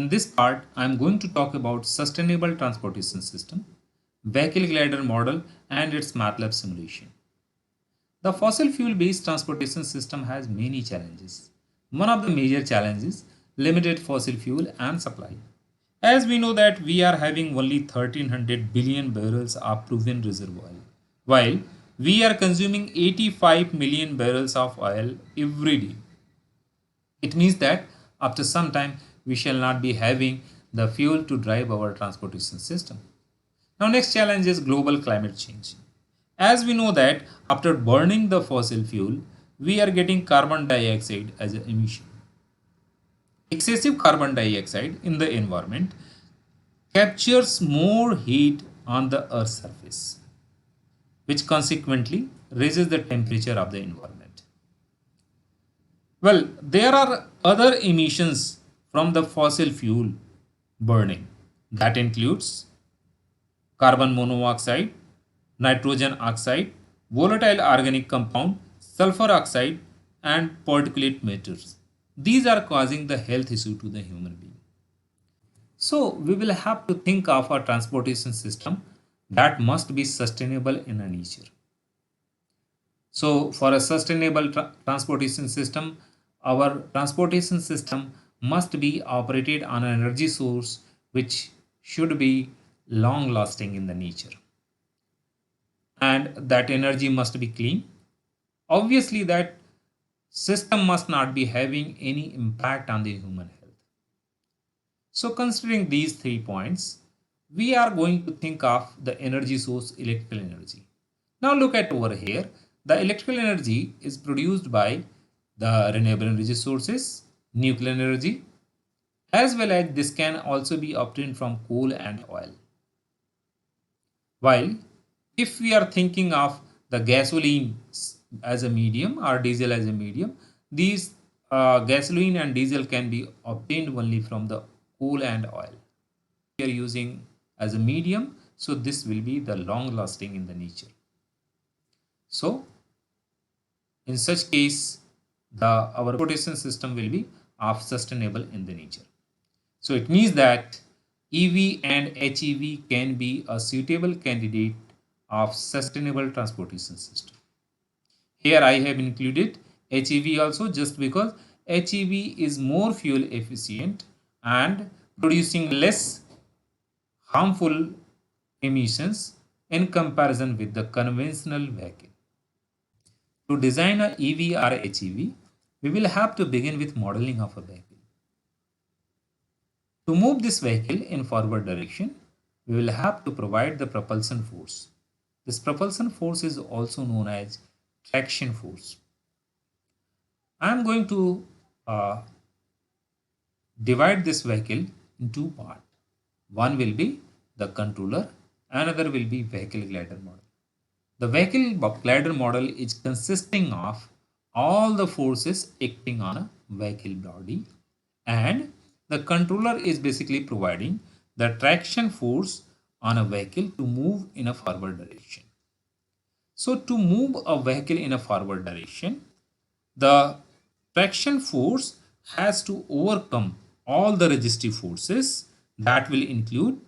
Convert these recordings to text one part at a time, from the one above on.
In this part, I am going to talk about sustainable transportation system, vehicle glider model and its MATLAB simulation. The fossil fuel based transportation system has many challenges. One of the major challenges limited fossil fuel and supply. As we know that we are having only 1300 billion barrels of proven reserve oil, while we are consuming 85 million barrels of oil every day. It means that after some time we shall not be having the fuel to drive our transportation system. Now next challenge is global climate change. As we know that after burning the fossil fuel, we are getting carbon dioxide as an emission. Excessive carbon dioxide in the environment captures more heat on the earth's surface, which consequently raises the temperature of the environment. Well, there are other emissions from the fossil fuel burning. That includes carbon monoxide, nitrogen oxide, volatile organic compound, sulfur oxide, and particulate matters. These are causing the health issue to the human being. So we will have to think of a transportation system that must be sustainable in a nature. So for a sustainable transportation system, our transportation system must be operated on an energy source which should be long lasting in the nature, and that energy must be clean. Obviously that system must not be having any impact on the human health. So considering these 3 points, we are going to think of the energy source electrical energy. Now look at over here. The electrical energy is produced by the renewable energy sources, nuclear energy, as well as this can also be obtained from coal and oil. While if we are thinking of the gasoline as a medium or diesel as a medium, these gasoline and diesel can be obtained only from the coal and oil. We are using as a medium, so this will be the long lasting in the nature. So in such case, our transportation system will be of sustainable in the nature. So it means that EV and HEV can be a suitable candidate of sustainable transportation system. Here I have included HEV also just because HEV is more fuel efficient and producing less harmful emissions in comparison with the conventional vehicle. To design a EV or HEV, we will have to begin with modeling of a vehicle. To move this vehicle in forward direction, we will have to provide the propulsion force. This propulsion force is also known as traction force. I am going to divide this vehicle in two parts. One will be the controller, another will be vehicle glider model. The vehicle glider model is consisting of all the forces acting on a vehicle body, and the controller is basically providing the traction force on a vehicle to move in a forward direction. So to move a vehicle in a forward direction, the traction force has to overcome all the resistive forces that will include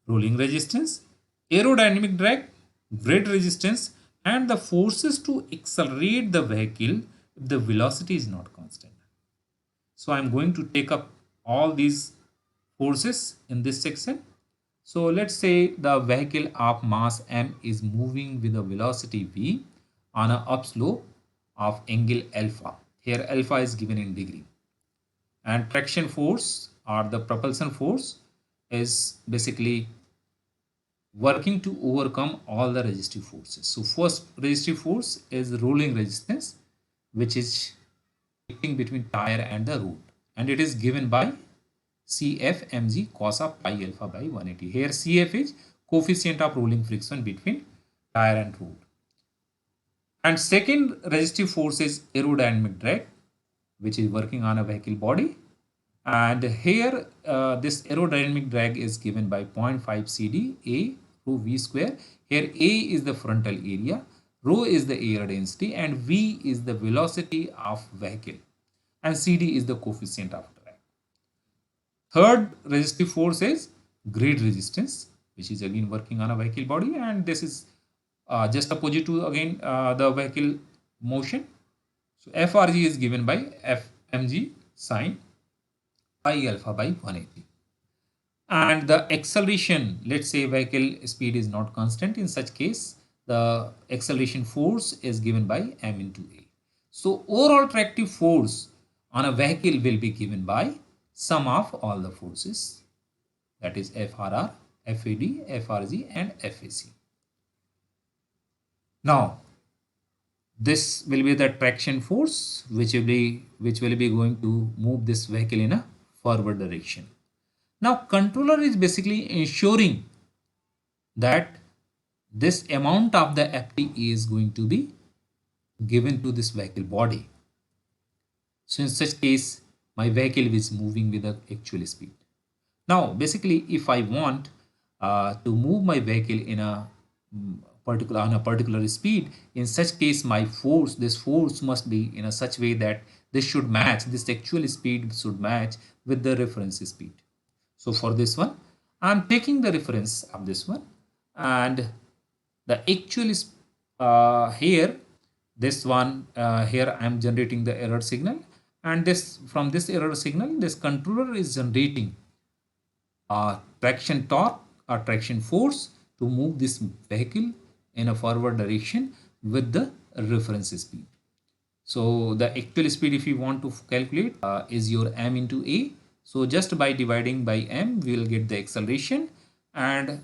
rolling resistance, aerodynamic drag, weight resistance, and the forces to accelerate the vehicle if the velocity is not constant. So I'm going to take up all these forces in this section. So let's say the vehicle of mass m is moving with a velocity v on an upslope of angle alpha. Here alpha is given in degree. And traction force or the propulsion force is basically working to overcome all the resistive forces. So first resistive force is rolling resistance, which is acting between tire and the road, and it is given by CF mg cos of pi alpha by 180. Here CF is coefficient of rolling friction between tire and road. And second resistive force is aerodynamic drag, which is working on a vehicle body. And here this aerodynamic drag is given by 0.5 CD A rho V square. Here A is the frontal area, rho is the air density, and V is the velocity of vehicle, and CD is the coefficient of drag. Third resistive force is grid resistance, which is again working on a vehicle body, and this is just opposite to again the vehicle motion. So FRG is given by FMG sine pi alpha by 180. And the acceleration, let's say vehicle speed is not constant, in such case the acceleration force is given by m into a. So overall tractive force on a vehicle will be given by sum of all the forces, that is FRR, FAD, FRG and FAC. Now this will be the traction force which will be going to move this vehicle in a forward direction. Now controller is basically ensuring that this amount of the Ft is going to be given to this vehicle body. So in such case, my vehicle is moving with the actual speed. Now basically if I want to move my vehicle in a particular speed, in such case my force, this force must be in a such way that this should match, this actual speed should match with the reference speed. So for this one, I'm taking the reference of this one, and the actual is here, this one here I'm generating the error signal, and this from this error signal this controller is generating traction torque or traction force to move this vehicle in a forward direction with the reference speed. So the actual speed, if you want to calculate, is your m into a. So just by dividing by m, we will get the acceleration. And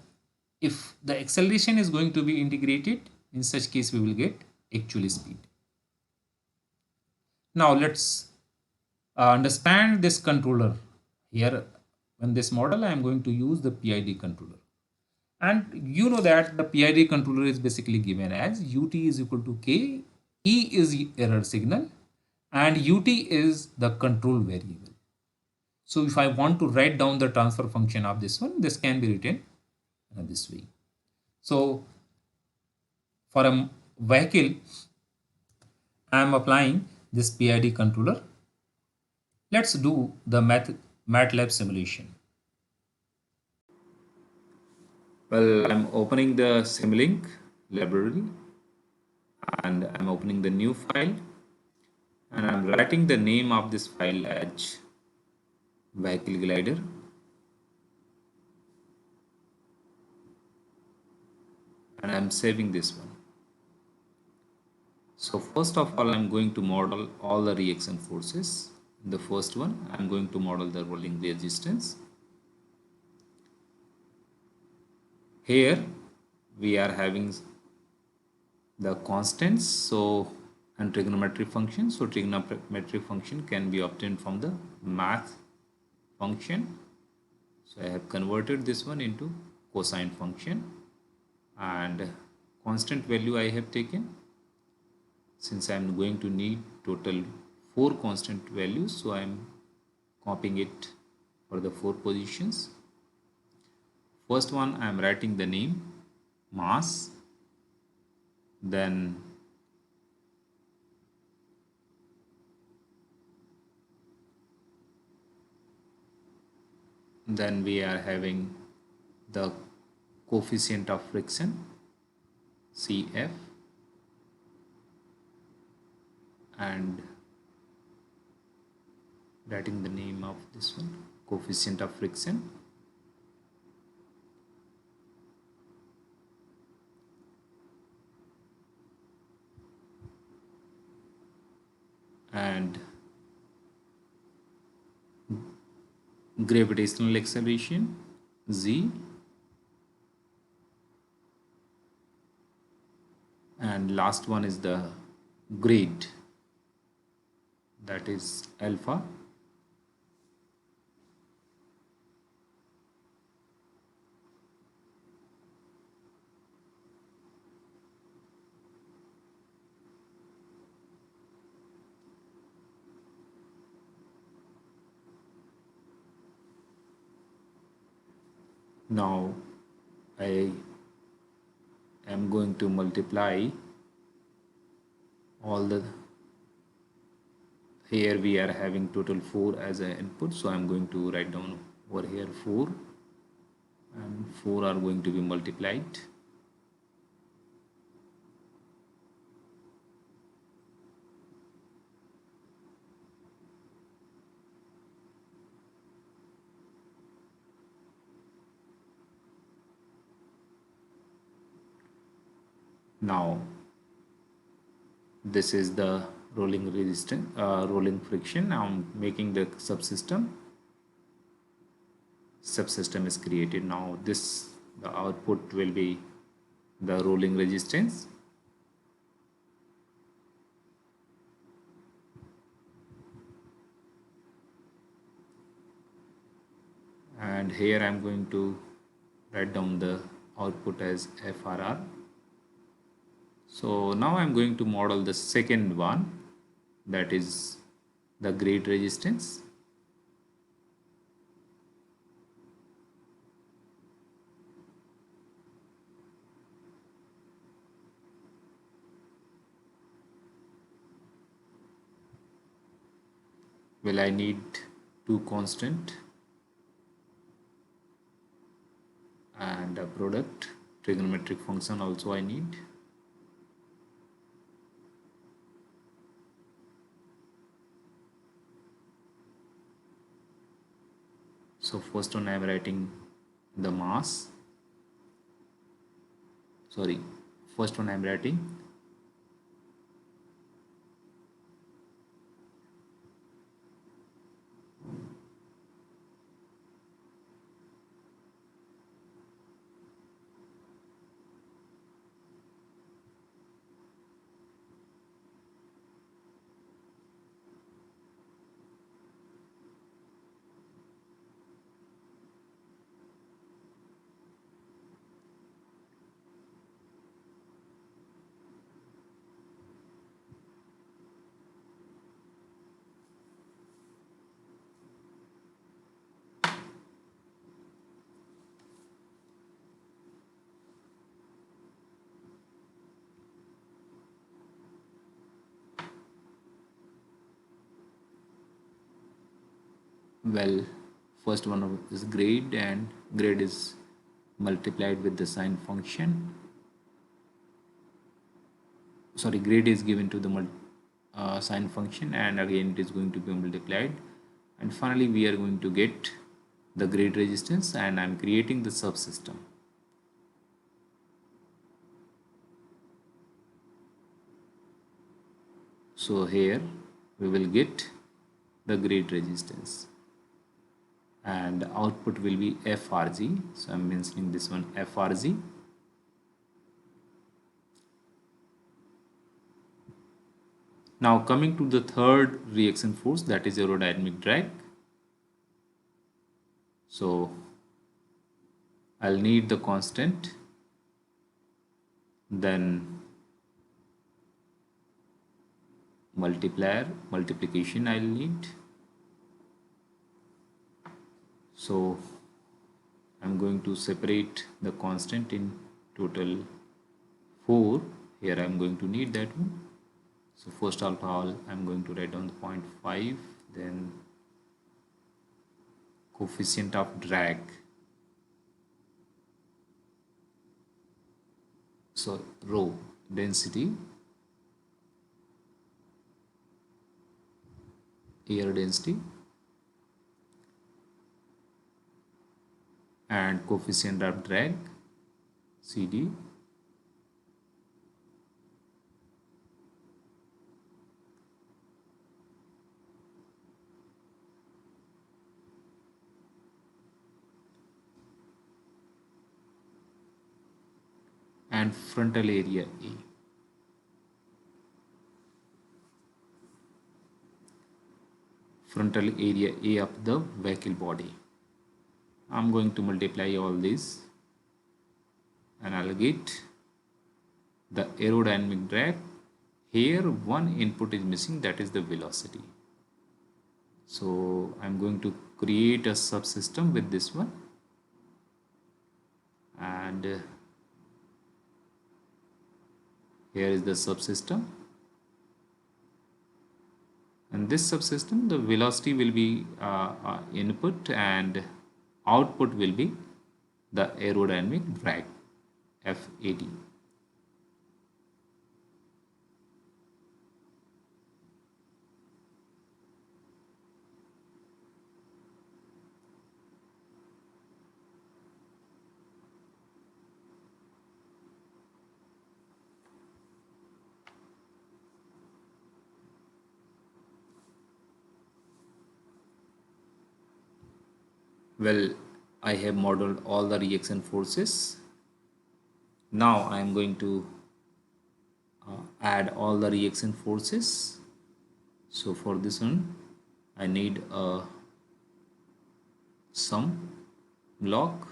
if the acceleration is going to be integrated, in such case, we will get actual speed. Now let's understand this controller. Here in this model, I am going to use the PID controller. And you know that the PID controller is basically given as ut is equal to k, e is error signal, and ut is the control variable. So if I want to write down the transfer function of this one, this can be written this way. So for a vehicle, I am applying this PID controller. Let's do the MATLAB simulation. Well, I'm opening the Simulink library and I'm opening the new file, and I'm writing the name of this file as vehicle glider. And I'm saving this one. So first of all, I'm going to model all the reaction forces. In the first one, I'm going to model the rolling resistance. Here we are having the constants, so and trigonometric function. So trigonometric function can be obtained from the math function. So I have converted this one into cosine function, and constant value I have taken. Since I am going to need total 4 constant values, so I am copying it for the 4 positions. First one, I am writing the name mass, then we are having the coefficient of friction, CF, and writing the name of this one, coefficient of friction. And gravitational acceleration, Z, and last one is the grade, that is alpha. Now I am going to multiply all the, here we are having total 4 as an input, so I'm going to write down over here 4 and 4 are going to be multiplied. Now this is the rolling resistance, rolling friction. I'm making the subsystem is created. Now this, the output will be the rolling resistance, and here I'm going to write down the output as FRR. So now I'm going to model the second one, that is the gate resistance. Well, I need two constant and a product trigonometric function also I need. So first one I am writing the mass, sorry, first one I am writing well, first one is grade, and grade is multiplied with the sine function, sorry, grade is given to the sine function, and again it is going to be multiplied, and finally we are going to get the grade resistance, and I'm creating the subsystem. So here we will get the grade resistance, and output will be FRG. So I'm mentioning this one FRG. Now coming to the third reaction force, that is aerodynamic drag. So I'll need the constant, then multiplication I'll need. So I'm going to separate the constant in total 4. Here I'm going to need that one. So first of all I'm going to write down the 0.5, then coefficient of drag, so rho, density, air density, and coefficient of drag, CD, and frontal area A. Frontal area A of the vehicle body. I'm going to multiply all these, and I'll get the aerodynamic drag. Here one input is missing, that is the velocity. So I'm going to create a subsystem with this one, and here is the subsystem, and this subsystem, the velocity will be input, and output will be the aerodynamic drag, FAD. Well, I have modeled all the reaction forces. Now I am going to add all the reaction forces. So for this one, I need a sum block.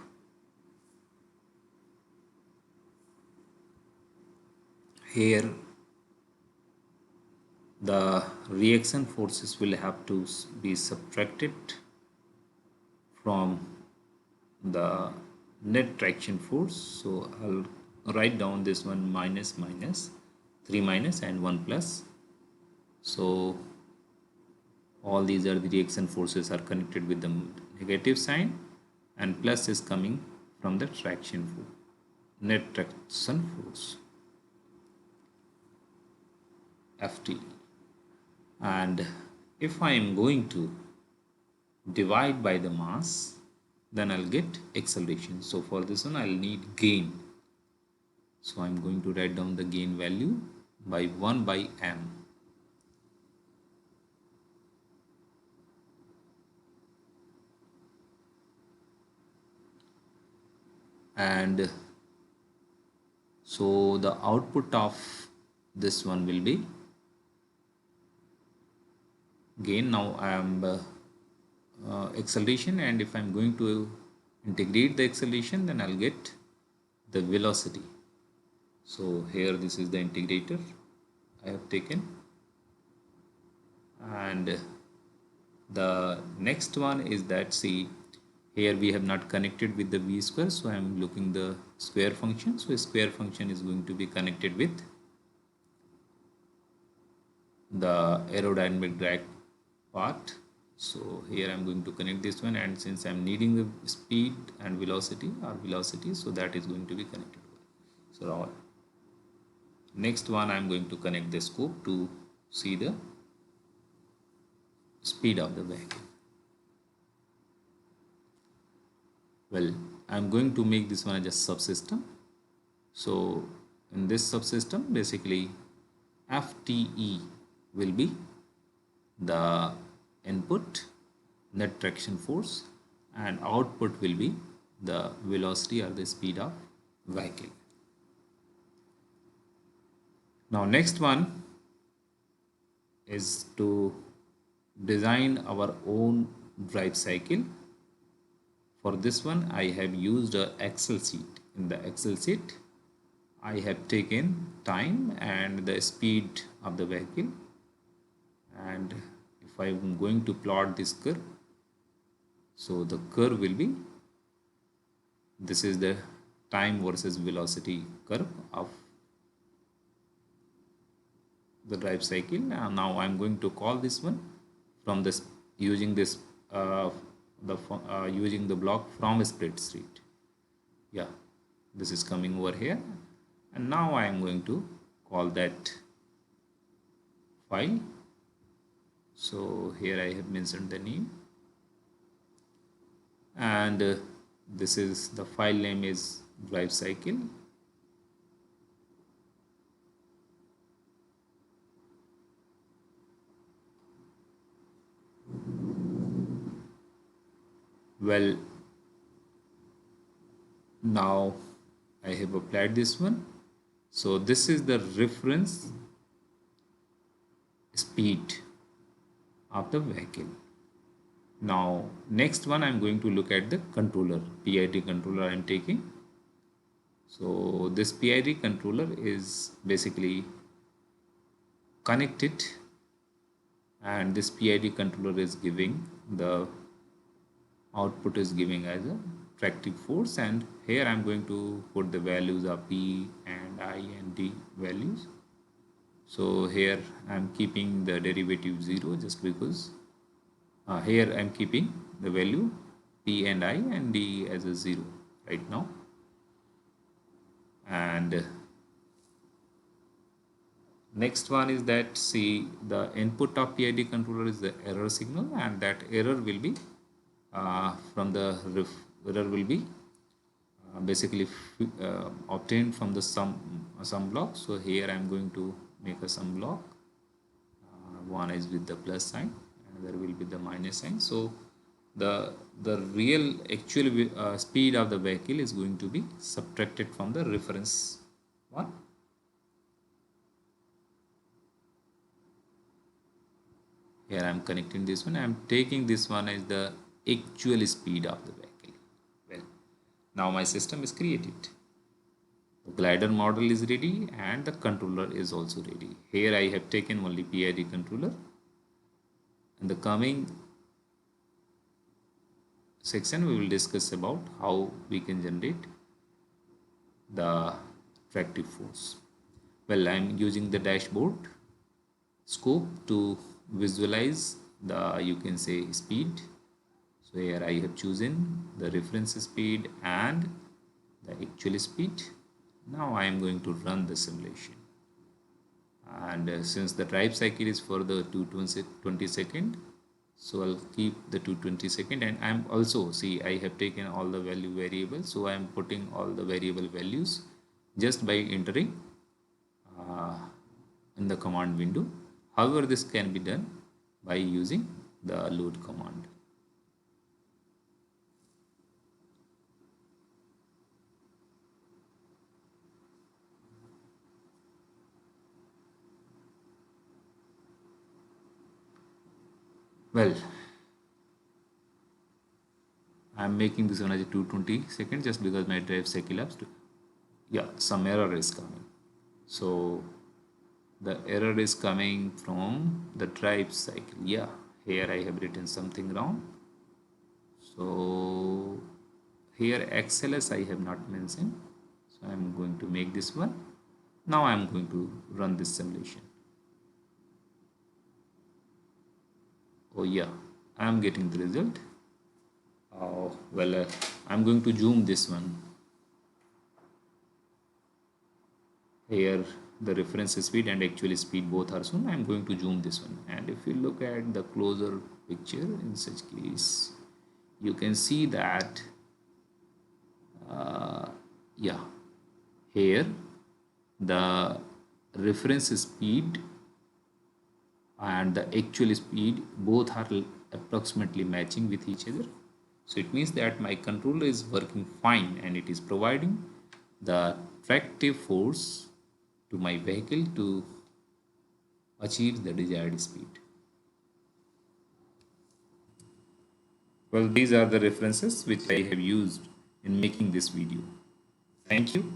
Here the reaction forces will have to be subtracted from the net traction force. So I'll write down this one minus minus, 3 minus and 1 plus. So all these are the reaction forces are connected with the negative sign, and plus is coming from the traction force, net traction force, FT. And if I am going to divide by the mass, then I'll get acceleration. So for this one I'll need gain. So I'm going to write down the gain value by 1 by m. And so the output of this one will be gain. Now I am acceleration, and if I'm going to integrate the acceleration, then I'll get the velocity. So here this is the integrator I have taken, and the next one is that, see, here we have not connected with the v square, so I am looking the square function. So a square function is going to be connected with the aerodynamic drag part. So here I'm going to connect this one, and since I'm needing the speed and velocity, or velocity, so that is going to be connected. So next one I'm going to connect the scope to see the speed of the vehicle. Well, I'm going to make this one as a subsystem. So in this subsystem, basically FTE will be the input net traction force, and output will be the velocity or the speed of vehicle. Now next one is to design our own drive cycle. For this one I have used an Excel sheet. In the Excel sheet I have taken time and the speed of the vehicle, and if I am going to plot this curve, so the curve will be, this is the time versus velocity curve of the drive cycle. Now I'm going to call this one from this using this using the block from a spreadsheet. Yeah, this is coming over here, and now I am going to call that file. So here I have mentioned the name, and this is the file name is drive cycle. Well, now I have applied this one. So this is the reference speed of the vehicle. Now next one I'm going to look at the controller, PID controller I'm taking. So this PID controller is basically connected, and this PID controller is giving the output is giving as a tractive force, and here I'm going to put the values of P and I and D values. So here I'm keeping the derivative 0 just because here I'm keeping the value P P and I and D as a 0 right now. And next one is that, see, the input of PID controller is the error signal, and that error will be from the error will be basically obtained from the sum block. So here I am going to make a sum block. One is with the plus sign, another will be the minus sign. So the real actual speed of the vehicle is going to be subtracted from the reference one. Here I am connecting this one. I am taking this one as the actual speed of the vehicle. Well, now my system is created. The glider model is ready and the controller is also ready. Here I have taken only PID controller. In the coming section we will discuss about how we can generate the attractive force. Well, I am using the dashboard scope to visualize the, you can say, speed. So here I have chosen the reference speed and the actual speed. Now I am going to run the simulation, and since the drive cycle is for the 220 second, so I'll keep the 220 second. And I'm also, see, I have taken all the value variables, so I am putting all the variable values just by entering in the command window. However, this can be done by using the load command. Well, I'm making this one as a 220 seconds just because my drive cycle ups to, yeah, some error is coming. So the error is coming from the drive cycle. Yeah, here I have written something wrong. So here XLS I have not mentioned, so I'm going to make this one. Now I'm going to run this simulation. Oh yeah, I'm getting the result. Oh well, I'm going to zoom this one. Here the reference speed and actual speed both are shown. I'm going to zoom this one, and if you look at the closer picture in such case, you can see that yeah, here the reference speed and the actual speed both are approximately matching with each other. So it means that my controller is working fine and it is providing the tractive force to my vehicle to achieve the desired speed. Well, these are the references which I have used in making this video. Thank you.